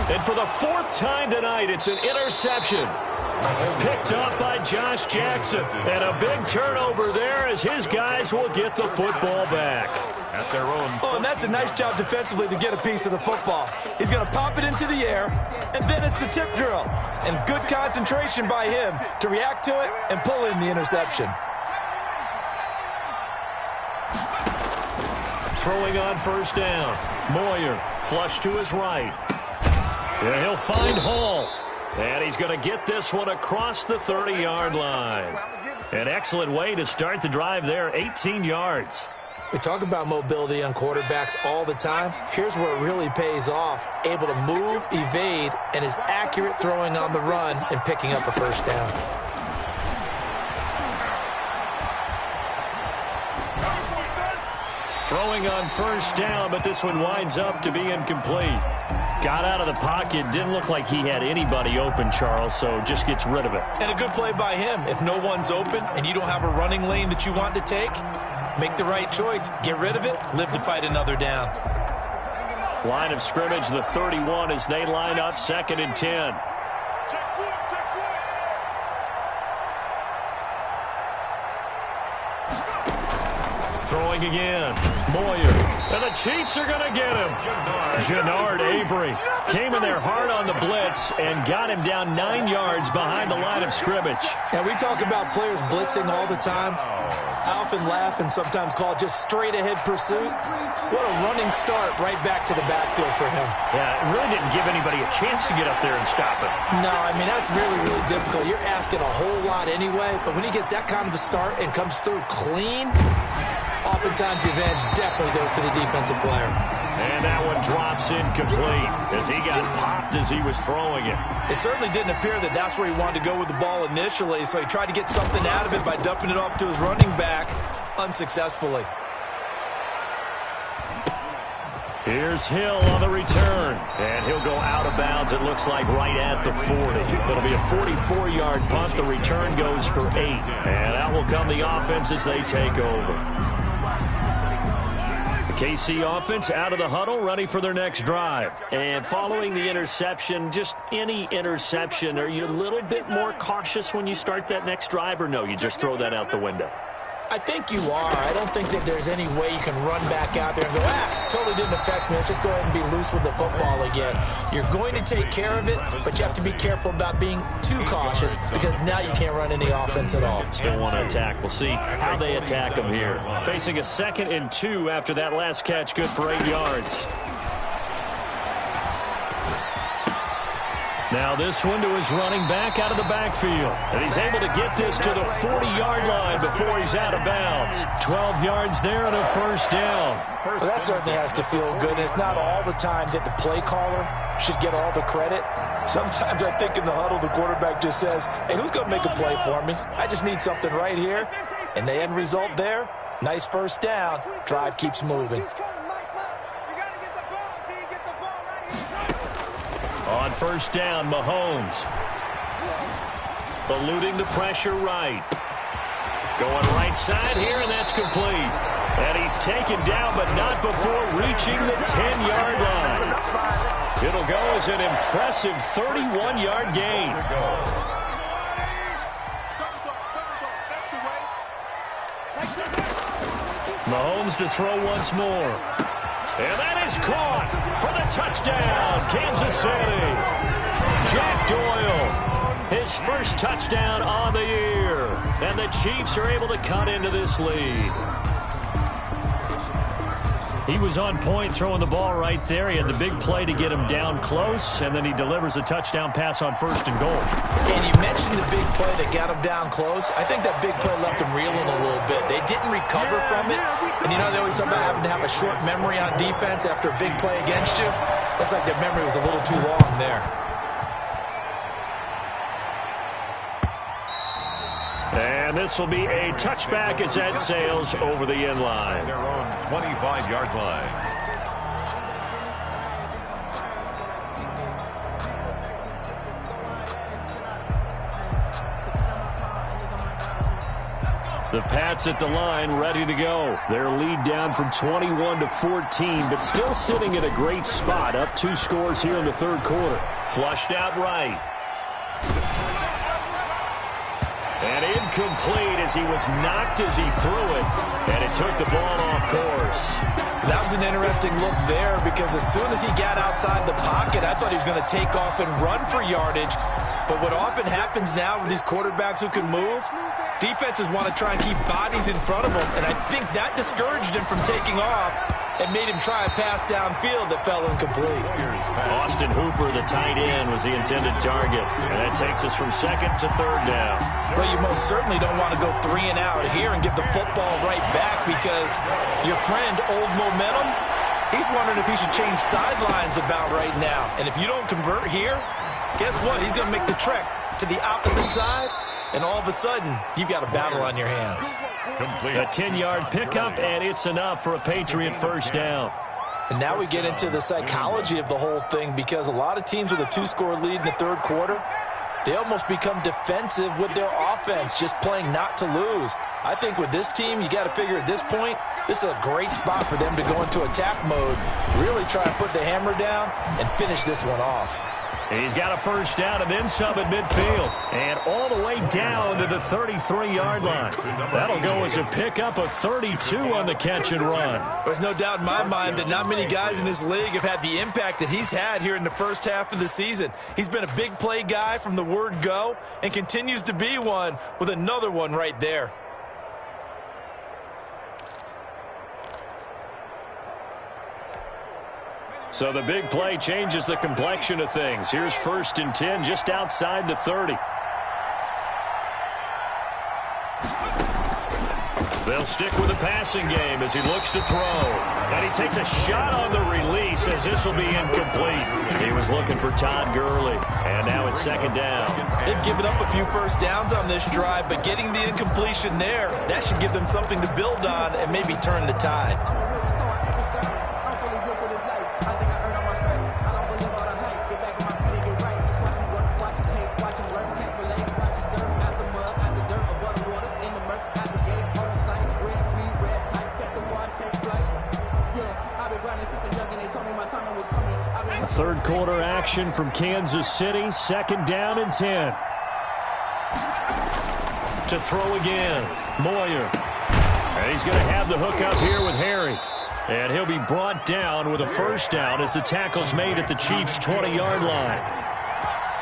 And for the 4th time tonight, it's an interception. Picked up by Josh Jackson. And a big turnover there as his guys will get the football back. At their own. Oh, and that's a nice job defensively to get a piece of the football. He's going to pop it into the air, and then it's the tip drill. And good concentration by him to react to it and pull in the interception. Throwing on first down. Moyer flush to his right. Yeah, he'll find Hall. And he's going to get this one across the 30-yard line. An excellent way to start the drive there, 18 yards. We talk about mobility on quarterbacks all the time. Here's where it really pays off. Able to move, evade, and is accurate throwing on the run and picking up a first down. Throwing on first down, but this one winds up to be incomplete. Got out of the pocket. Didn't look like he had anybody open, Charles, so just gets rid of it. And a good play by him. If no one's open and you don't have a running lane that you want to take, make the right choice. Get rid of it. Live to fight another down. Line of scrimmage, the 31 as they line up 2nd and 10. Throwing again. Moyer. And the Chiefs are going to get him. Jannard Avery came in there hard on the blitz and got him down 9 yards behind the line of scrimmage. And we talk about players blitzing all the time. I often laugh and sometimes call it just straight-ahead pursuit. What a running start right back to the backfield for him. Yeah, it really didn't give anybody a chance to get up there and stop him. No, I mean, that's really, really difficult. You're asking a whole lot anyway, but when he gets that kind of a start and comes through clean, oftentimes the advantage definitely goes to the defensive player. And that one drops incomplete as he got popped as he was throwing it. It certainly didn't appear that that's where he wanted to go with the ball initially, so he tried to get something out of it by dumping it off to his running back unsuccessfully. Here's Hill on the return, and he'll go out of bounds, it looks like, right at the 40. It'll be a 44-yard punt. The return goes for 8, and out will come the offense as they take over. KC offense out of the huddle, ready for their next drive. And following the interception, just any interception, are you a little bit more cautious when you start that next drive, or no, you just throw that out the window? I think you are. I don't think that there's any way you can run back out there and go, totally didn't affect me. Let's just go ahead and be loose with the football again. You're going to take care of it, but you have to be careful about being too cautious because now you can't run any offense at all. Still want to attack. We'll see how they attack them here. Facing a 2nd and 2 after that last catch, good for 8 yards. Now this one to his running back out of the backfield. And he's able to get this to the 40-yard line before he's out of bounds. 12 yards there and a first down. Well, that certainly has to feel good. And it's not all the time that the play caller should get all the credit. Sometimes I think in the huddle the quarterback just says, hey, who's going to make a play for me? I just need something right here. And the end result there, nice first down. Drive keeps moving. On first down, Mahomes. Eluding the pressure right. Going right side here, and that's complete. And he's taken down, but not before reaching the 10-yard line. It'll go as an impressive 31-yard gain. Mahomes to throw once more. And that is caught for the touchdown, Kansas City. Jack Doyle, his first touchdown on the year. And the Chiefs are able to cut into this lead. He was on point throwing the ball right there. He had the big play to get him down close, and then he delivers a touchdown pass on 1st and goal. And you mentioned the big play that got him down close. I think that big play left him reeling a little bit. They didn't recover from it. And you know, they always talk about having to have a short memory on defense after a big play against you. Looks like their memory was a little too long there. And this will be a touchback as that sails over the end line. Their own 25-yard line. The Pats at the line, ready to go. Their lead down from 21 to 14, but still sitting at a great spot. Up 2 scores here in the 3rd quarter. Flushed out right. And incomplete as he was knocked as he threw it. And it took the ball off course. That was an interesting look there because as soon as he got outside the pocket, I thought he was going to take off and run for yardage. But what often happens now with these quarterbacks who can move, defenses want to try and keep bodies in front of them. And I think that discouraged him from taking off and made him try a pass downfield that fell incomplete. Austin Hooper, the tight end, was the intended target. And that takes us from 2nd to 3rd down. Well, you most certainly don't want to go 3 and out here and get the football right back because your friend, Old Momentum, he's wondering if he should change sidelines about right now. And if you don't convert here, guess what? He's going to make the trek to the opposite side, and all of a sudden, you've got a battle on your hands. Complete. A 10-yard pickup, and it's enough for a Patriot 1st down. And now we get into the psychology of the whole thing because a lot of teams with a 2-score lead in the 3rd quarter, they almost become defensive with their offense, just playing not to lose. I think with this team, you got to figure at this point, this is a great spot for them to go into attack mode, really try to put the hammer down and finish this one off. He's got a 1st down and then some at midfield. And all the way down to the 33-yard line. That'll go as a pickup of 32 on the catch and run. There's no doubt in my mind that not many guys in this league have had the impact that he's had here in the first half of the season. He's been a big play guy from the word go and continues to be one with another one right there. So the big play changes the complexion of things. Here's 1st and 10 just outside the 30. They'll stick with the passing game as he looks to throw. And he takes a shot on the release as this will be incomplete. He was looking for Todd Gurley. And now it's 2nd down. They've given up a few 1st downs on this drive, but getting the incompletion there, that should give them something to build on and maybe turn the tide. Third quarter action from Kansas City. 2nd down and 10. To throw again. Moyer. And he's going to have the hook up here with Harry. And he'll be brought down with a 1st down as the tackle's made at the Chiefs' 20-yard line.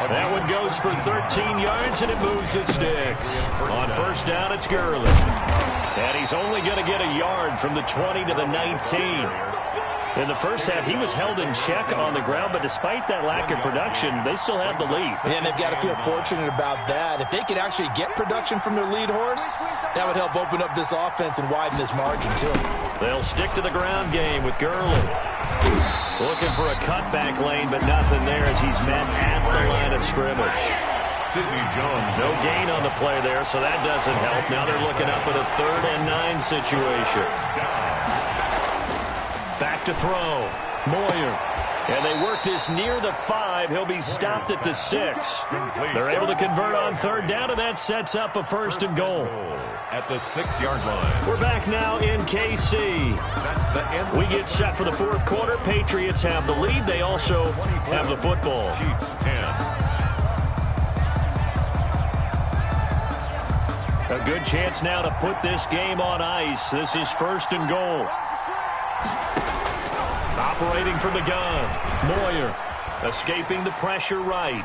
That one goes for 13 yards, and it moves the sticks. On 1st down, it's Gurley. And he's only going to get a yard from the 20 to the 19. In the first half, he was held in check on the ground, but despite that lack of production, they still have the lead. And they've got to feel fortunate about that. If they could actually get production from their lead horse, that would help open up this offense and widen this margin, too. They'll stick to the ground game with Gurley. Looking for a cutback lane, but nothing there as he's met at the line of scrimmage. Sidney Jones. No gain on the play there, so that doesn't help. Now they're looking up at a 3rd and 9 situation. Back to throw. Moyer. And they work this near the 5. He'll be stopped at the 6. They're able to convert on 3rd down, and that sets up a 1st and goal. At the 6-yard line. We're back now in KC. That's the end. We get set for the 4th quarter. Patriots have the lead. They also have the football. Chiefs 10. A good chance now to put this game on ice. This is 1st and goal. Operating from the gun. Moyer escaping the pressure right.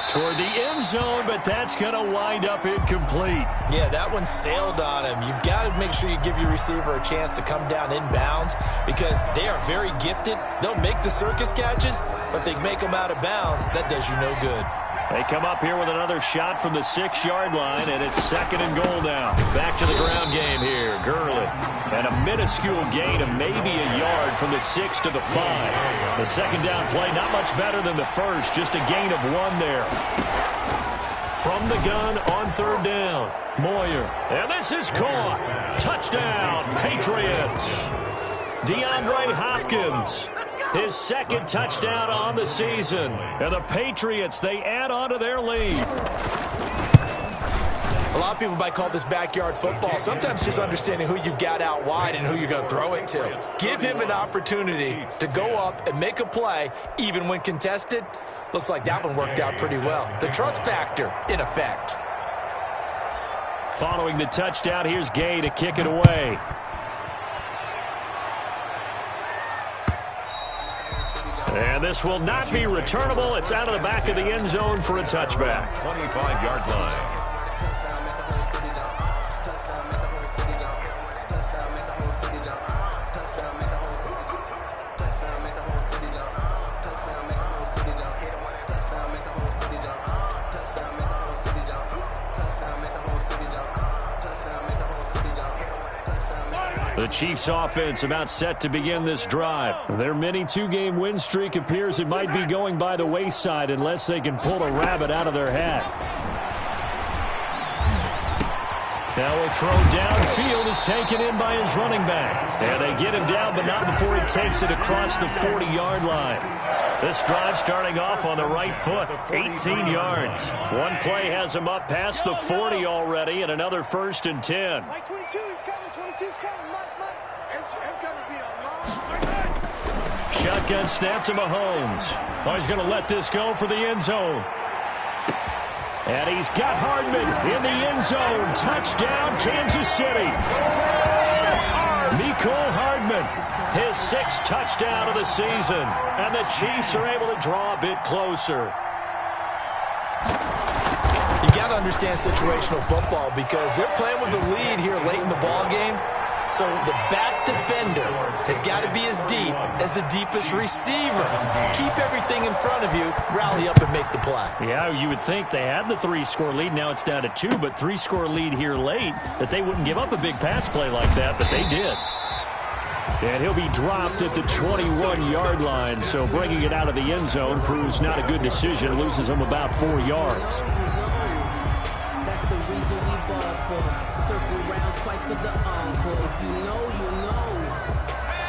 toward the end zone, but that's going to wind up incomplete. Yeah, that one sailed on him. You've got to make sure you give your receiver a chance to come down inbounds because they are very gifted. They'll make the circus catches, but they make them out of bounds. That does you no good. They come up here with another shot from the 6-yard line, and it's 2nd and goal now. Back to the ground game here. Gurley. And a minuscule gain of maybe a yard from the 6 to the 5. The second down play, not much better than the first. Just a gain of 1 there. From the gun on 3rd down. Moyer. And this is caught. Touchdown, Patriots. DeAndre Hopkins. His 2nd touchdown on the season. And the Patriots, they add on to their lead. A lot of people might call this backyard football. Sometimes just understanding who you've got out wide and who you're going to throw it to. Give him an opportunity to go up and make a play, even when contested. Looks like that one worked out pretty well. The trust factor, in effect. Following the touchdown, here's Gay to kick it away. And this will not be returnable. It's out of the back of the end zone for a touchback. 25-yard line. The Chiefs offense about set to begin this drive. Their mini 2-game win streak appears it might be going by the wayside unless they can pull a rabbit out of their hat. Now a throw downfield is taken in by his running back. And they get him down, but not before he takes it across the 40-yard line. This drive starting off on the right foot, 18 yards. One play has him up past the 40 already, and another 1st and 10. Mike 22 is coming, 22's coming, Mike. It's going to be a long... Shotgun snap to Mahomes. Oh, he's going to let this go for the end zone. And he's got Hardman in the end zone. Touchdown, Kansas City. Mecole Hardman, his 6th touchdown of the season. And the Chiefs are able to draw a bit closer. You got to understand situational football because they're playing with the lead here late in the ball game. So the back defender has got to be as deep as the deepest receiver. Keep everything in front of you, rally up and make the play. Yeah, you would think they had the 3-score lead. Now it's down to 2, but 3-score lead here late, that they wouldn't give up a big pass play like that, but they did. And he'll be dropped at the 21-yard line, so bringing it out of the end zone proves not a good decision. Loses him about 4 yards. That's the reason we ball for. Circle round twice for the encore. If you know, you know.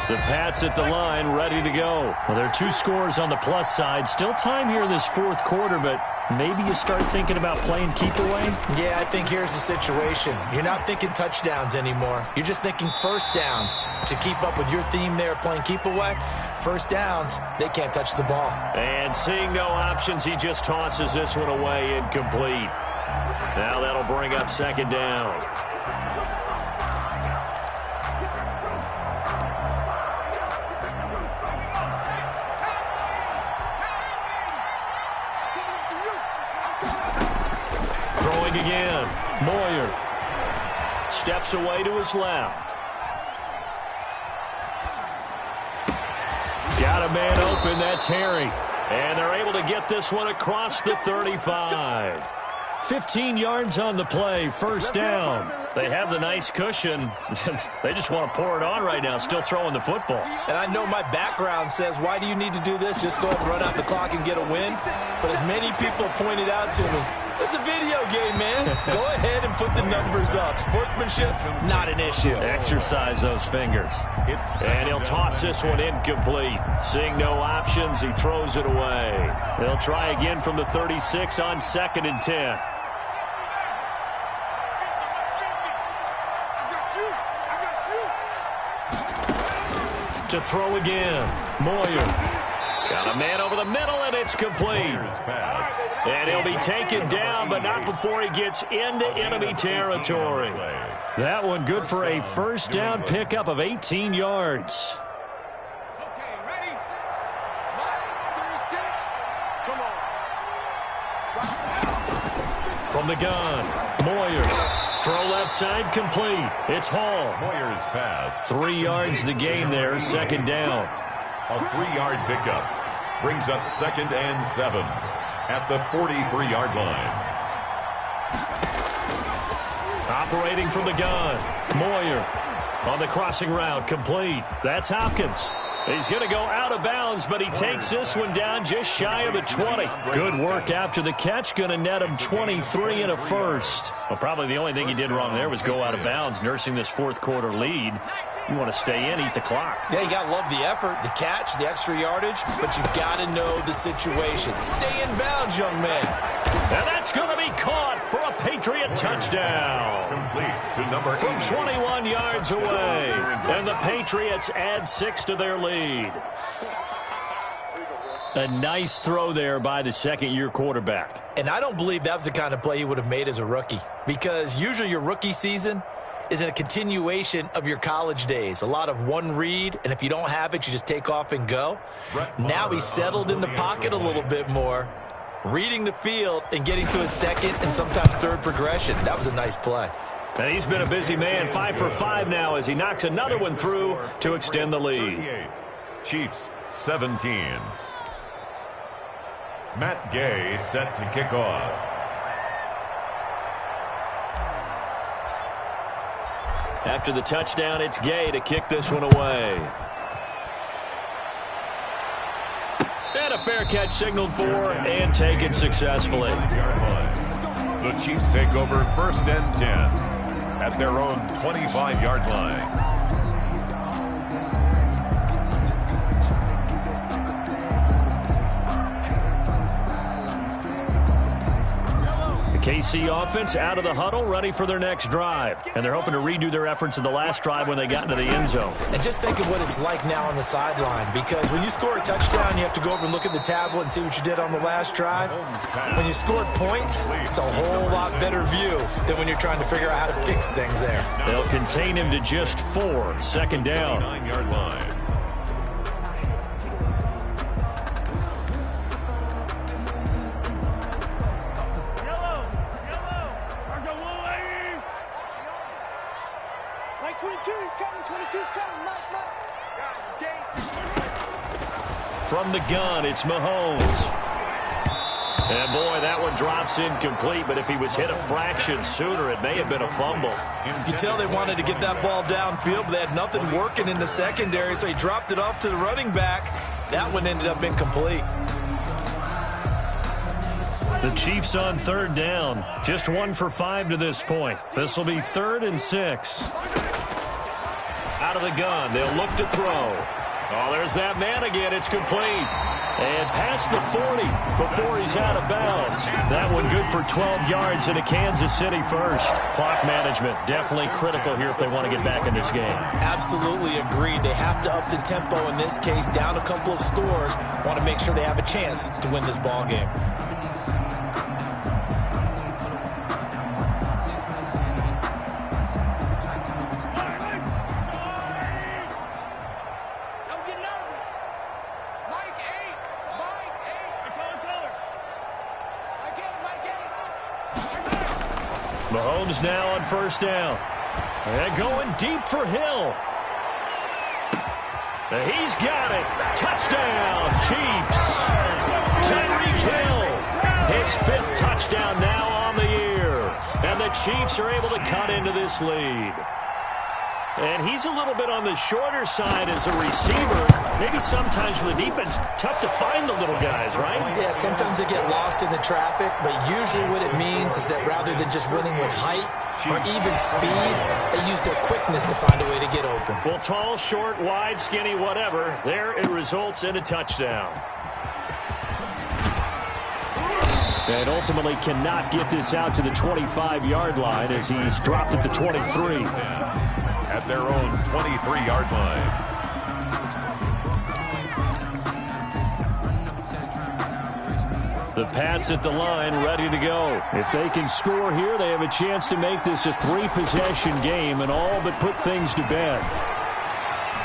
The Pats at the line, ready to go. Well, there are 2 scores on the plus side. Still time here in this 4th quarter, but maybe you start thinking about playing keep away? Yeah, I think here's the situation. You're not thinking touchdowns anymore. You're just thinking 1st downs. To keep up with your theme there, playing keep away, 1st downs, they can't touch the ball. And seeing no options, he just tosses this one away, incomplete. Now that'll bring up 2nd down. Throwing again. Moyer steps away to his left. Got a man open. That's Harry. And they're able to get this one across the 35. 15 yards on the play, 1st down. They have the nice cushion. They just want to pour it on right now, still throwing the football. And I know my background says, why do you need to do this? Just go ahead and run out the clock and get a win. But as many people pointed out to me, it's a video game, man. Go ahead and put the numbers up. Sportsmanship, not an issue. Exercise those fingers. And he'll toss this one incomplete. Seeing no options, he throws it away. They'll try again from the 36 on 2nd and 10. To throw again. Moyer. Got a man over the middle, and it's complete. And he'll be taken down, but not before he gets into enemy territory. That one good for a 1st down pickup of 18 yards. Okay, ready? 36. Come on. From the gun, Moyer. Throw left side, complete. It's Hall. Moyer's pass. 3 yards the gain there, second down. A 3-yard pickup brings up 2nd and 7 at the 43-yard line. Operating from the gun, Moyer. On the crossing route, complete. That's Hopkins. He's going to go out of bounds, but he takes this one down just shy of the 20. Good work after the catch. Going to net him 23 and a first. Well, probably the only thing he did wrong there was go out of bounds, nursing this fourth quarter lead. You want to stay in, eat the clock. Yeah, you got to love the effort, the catch, the extra yardage, but you've got to know the situation. Stay in bounds, young man. And that's going to be caught for a Patriot touchdown. Complete to number 8. From 21 yards away. And the Patriots add 6 to their lead. A nice throw there by the second-year quarterback. And I don't believe that was the kind of play he would have made as a rookie, because usually your rookie season is a continuation of your college days. A lot of one read, and if you don't have it, you just take off and go. Now he's settled in the pocket a little bit more, reading the field and getting to his second and sometimes third progression. That was a nice play. And he's been a busy man, 5 for 5 now as he knocks another one through to extend the lead. Chiefs 17. Matt Gay set to kick off. After the touchdown, it's Gay to kick this one away. And a fair catch signaled for and taken successfully. The Chiefs take over 1st and 10 at their own 25-yard line. KC offense out of the huddle, ready for their next drive. And they're hoping to redo their efforts in the last drive when they got into the end zone. And just think of what it's like now on the sideline, because when you score a touchdown, you have to go over and look at the tablet and see what you did on the last drive. When you scored points, it's a whole lot better view than when you're trying to figure out how to fix things there. They'll contain him to just 4, 2nd down. 9-yard line. From the gun, it's Mahomes. And boy, that one drops incomplete, but if he was hit a fraction sooner, it may have been a fumble. You can tell they wanted to get that ball downfield, but they had nothing working in the secondary, so he dropped it off to the running back. That one ended up incomplete. The Chiefs on 3rd down. Just 1 for 5 to this point. This will be 3rd and 6. Out of the gun, they'll look to throw. Oh, there's that man again. It's complete. And past the 40 before he's out of bounds. That one good for 12 yards and a Kansas City first. Clock management definitely critical here if they want to get back in this game. Absolutely agreed. They have to up the tempo in this case. Down a couple of scores. Want to make sure they have a chance to win this ball game. Mahomes now on 1st down. And going deep for Hill. He's got it. Touchdown, Chiefs. Tyreek Hill. His 5th touchdown now on the year. And the Chiefs are able to cut into this lead. And he's a little bit on the shorter side as a receiver. Maybe sometimes for the defense, tough to find the little guys, right? Yeah, sometimes they get lost in the traffic, but usually what it means is that rather than just winning with height or even speed, they use their quickness to find a way to get open. Well, tall, short, wide, skinny, whatever, there it results in a touchdown. And ultimately cannot get this out to the 25-yard line as he's dropped at the 23. At their own 23-yard line. The Pats at the line, ready to go. If they can score here, they have a chance to make this a 3-possession game and all but put things to bed.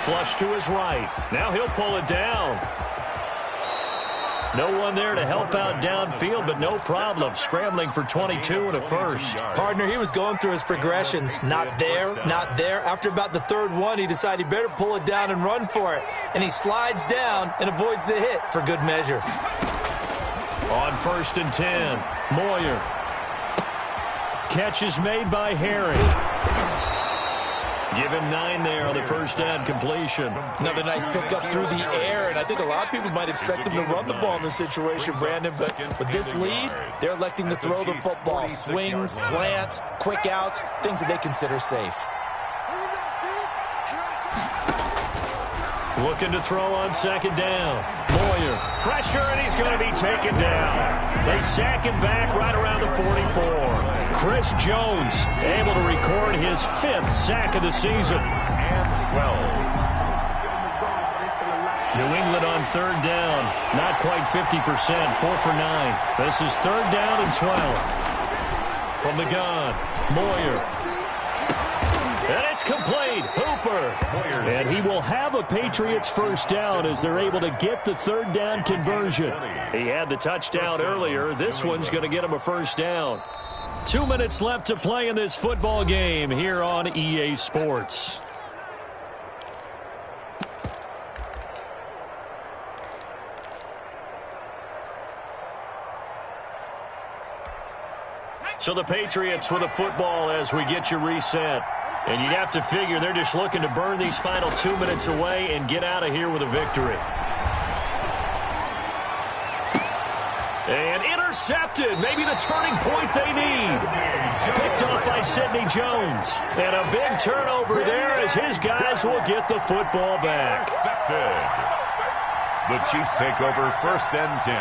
Flush to his right. Now he'll pull it down. No one there to help out downfield, but no problem. Scrambling for 22 and a first. Partner, he was going through his progressions. Not there, not there. After about the third one, he decided he better pull it down and run for it. And he slides down and avoids the hit for good measure. On 1st and 10, Moyer. Catch is made by Herring. Give him 9 there on the first down completion. Another nice pickup through the air, and I think a lot of people might expect him to run the ball in this situation, Brandon, but with this lead, they're electing to throw the football. Swings, slants, quick outs, things that they consider safe. Looking to throw on 2nd down. Moyer, pressure, and he's going to be taken down. They sack him back right around the 44. Chris Jones able to record his 5th sack of the season. And 12. New England on 3rd down. Not quite 50%. 4 for 9. This is 3rd down and 12. From the gun, Moyer. And it's complete. Hooper. And he will have a Patriots first down as they're able to get the 3rd down conversion. He had the touchdown earlier. This one's going to get him a first down. 2 minutes left to play in this football game here on EA Sports. So the Patriots with a football as we get you reset. And you'd have to figure they're just looking to burn these final 2 minutes away and get out of here with a victory. And intercepted. Maybe the turning point they need. Picked off by Sidney Jones. And a big turnover there as his guys will get the football back. Intercepted. The Chiefs take over 1st and 10.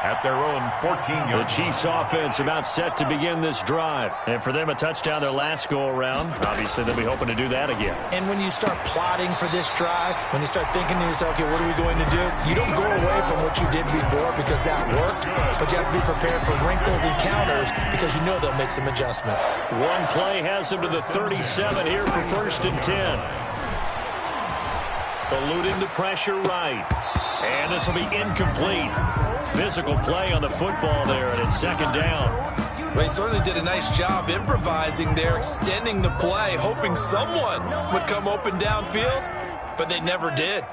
At their own 14-yard line. The Chiefs offense about set to begin this drive. And for them, a touchdown their last go-around. Obviously, they'll be hoping to do that again. And when you start plotting for this drive, when you start thinking to yourself, okay, what are we going to do? You don't go away from what you did before because that worked, but you have to be prepared for wrinkles and counters because you know they'll make some adjustments. One play has them to the 37 here for 1st and 10. Eluding the pressure right. And this will be incomplete. Physical play on the football there, and it's 2nd down. Well, they certainly did a nice job improvising there, extending the play, hoping someone would come open downfield, but they never did.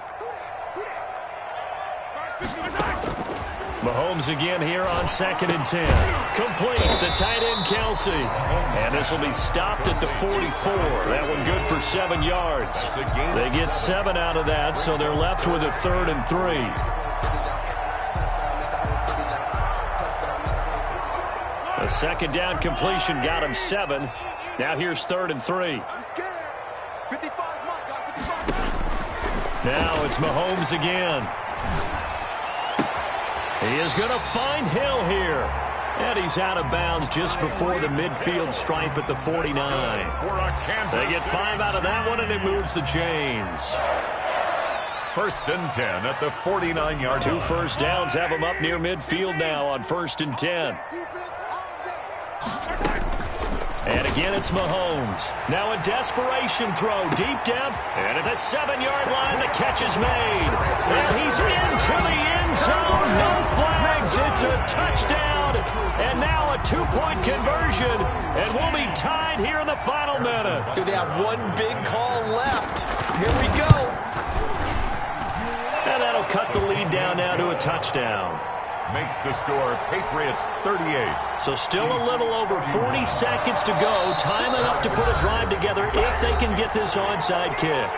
Mahomes again here on 2nd and 10. Complete, the tight end Kelsey. And this will be stopped at the 44. That one good for 7 yards. They get 7 out of that, so they're left with a 3rd and 3. A 2nd down completion got him 7. Now here's 3rd and 3. Now it's Mahomes again. He is going to find Hill here. And he's out of bounds just before the midfield stripe at the 49. They get 5 out of that one, and it moves the chains. 1st and 10 at the 49-yard line. 2 first downs have him up near midfield now on 1st and 10. And again, it's Mahomes. Now a desperation throw deep down. And at the 7-yard line, the catch is made. And he's into the end zone. No flags. It's a touchdown. And now a 2-point conversion. And we'll be tied here in the final minute. Do they have one big call left? Here we go. And that'll cut the lead down now to a touchdown. Makes the score Patriots 38. So still a little over 40 seconds to go. Time enough to put a drive together if they can get this onside kick.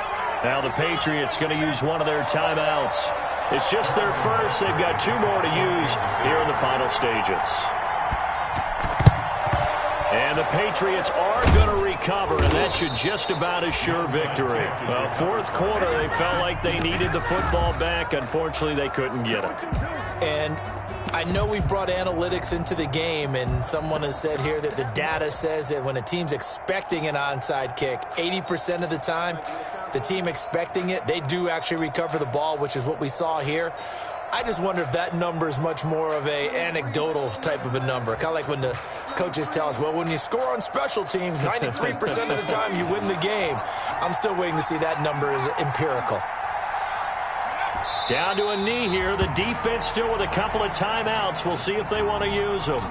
Now the Patriots going to use one of their timeouts. It's just their first. They've got 2 more to use here in the final stages. And the Patriots are going to recover, and that should just about assure victory. Well, 4th quarter, they felt like they needed the football back. Unfortunately, they couldn't get it. And I know we brought analytics into the game, and someone has said here that the data says that when a team's expecting an onside kick, 80% of the time, the team expecting it, they do actually recover the ball, which is what we saw here. I just wonder if that number is much more of a anecdotal type of a number. Kind of like when the coaches tell us, well, when you score on special teams, 93% of the time you win the game. I'm still waiting to see that number is empirical. Down to a knee here. The defense still with a couple of timeouts. We'll see if they want to use them.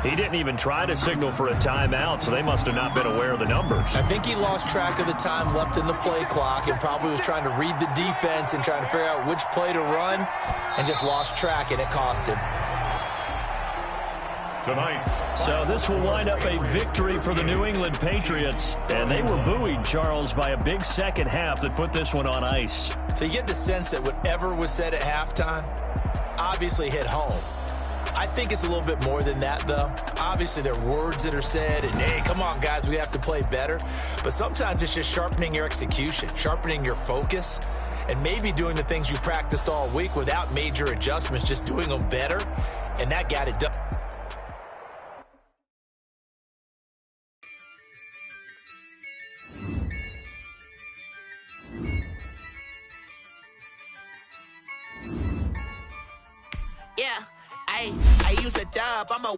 He didn't even try to signal for a timeout, so they must have not been aware of the numbers. I think he lost track of the time left in the play clock and probably was trying to read the defense and trying to figure out which play to run and just lost track, and it cost him. Tonight. So this will wind up a victory for the New England Patriots. And they were buoyed, Charles, by a big second half that put this one on ice. So you get the sense that whatever was said at halftime obviously hit home. I think it's a little bit more than that, though. Obviously, there are words that are said, and, hey, come on, guys, we have to play better. But sometimes it's just sharpening your execution, sharpening your focus, and maybe doing the things you practiced all week without major adjustments, just doing them better, and that got it done. Yeah, I use a dub, I'm a